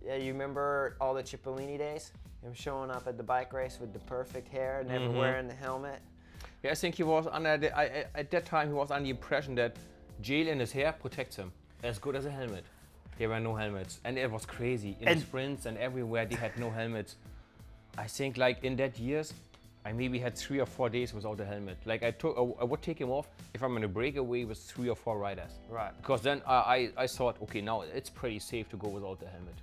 Yeah, you remember all the Cipollini days? Him showing up at the bike race with the perfect hair, never wearing the helmet. Yeah, I think he was under at that time he was under the impression that gel in his hair protects him as good as a helmet. There were no helmets, and it was crazy. In the sprints and everywhere, they had no helmets. I think like in that years, I maybe had 3 or 4 days without a helmet. Like I would take him off if I'm in a breakaway with 3 or 4 riders. Right. Because then I thought, okay, now it's pretty safe to go without the helmet.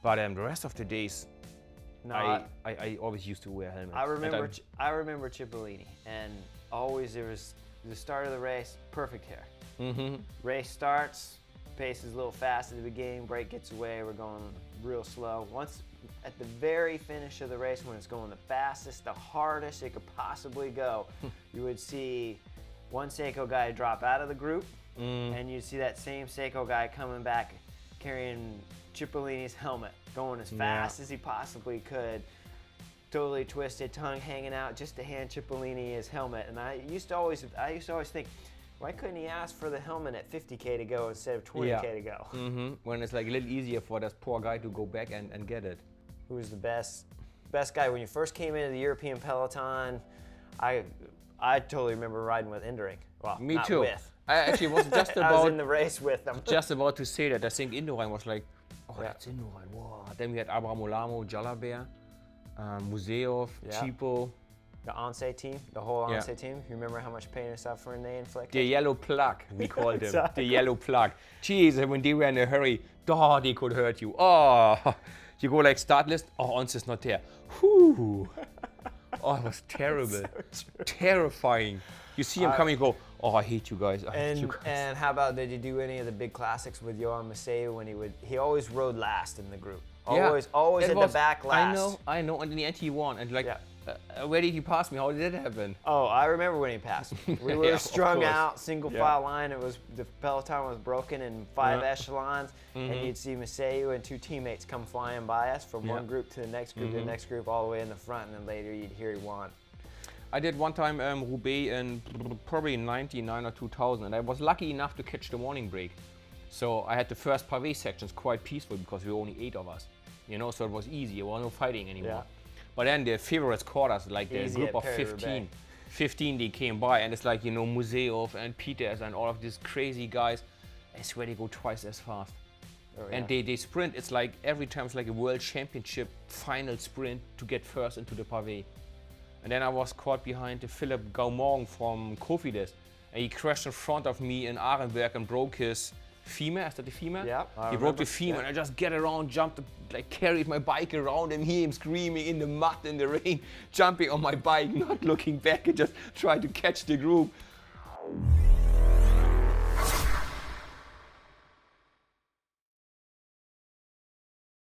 But the rest of the days, No, I always used to wear helmets. I remember Cipollini, and always there was the start of the race, perfect hair. Race starts, pace is a little fast at the beginning, brake gets away, we're going real slow. Once at the very finish of the race, when it's going the fastest, the hardest it could possibly go, you would see one Seiko guy drop out of the group, and you'd see that same Seiko guy coming back carrying Cipollini's helmet, going as fast as he possibly could, totally twisted, tongue hanging out, just to hand Cipollini his helmet. And I used to always think, why couldn't he ask for the helmet at 50K to go instead of 20K to go? When it's like a little easier for this poor guy to go back and get it. Who was the best guy when you first came into the European peloton? I totally remember riding with Endering. Well, Me not too. With. I actually was just I was in about the race with them. just about to say that. I think Indoran was like, oh, that's Indoran. Wow. Then we had Abramolamo, Jalabert, Museov, Chipo. The Onse team, the whole Onse team. You remember how much pain and suffering they inflicted? The yellow plug, we called them. Exactly. The yellow plug. Jeez, when they were in a hurry, they could hurt you. Oh, you go like start list, Onse is not there. Whew. Oh, it was terrible. Terrifying. You see him coming, you go, oh, I hate you guys. I hate you guys. And how about, did you do any of the big classics with Johan Maseu when he always rode last in the group? Always at the back last. I know, and in the end he won. And like, where did he pass me? How did that happen? Oh, I remember when he passed me. We were strung out, single file line. It was, the peloton was broken in 5 echelons, and you'd see Maseu and 2 teammates come flying by us from one group to the next group, to the next group, all the way in the front, and then later you'd hear he won. I did one time Roubaix in probably 99 or 2000, and I was lucky enough to catch the morning break. So I had the first pavé sections quite peaceful because we were only 8 of us, you know, so it was easy. There was no fighting anymore. But then the favorites caught us, like the group of 15 they came by, and it's like, you know, Museov and Peters and all of these crazy guys. I swear they go twice as fast. And they sprint. It's like every time it's like a world championship final sprint to get first into the pavé. And then I was caught behind the Philippe Gaumont from Cofidis, and he crashed in front of me in Arenberg and broke his femur. Is that the femur? Yeah. He broke the femur, and I just get around, jumped, like carried my bike around, and hear him screaming in the mud, in the rain, jumping on my bike, not looking back, and just tried to catch the group.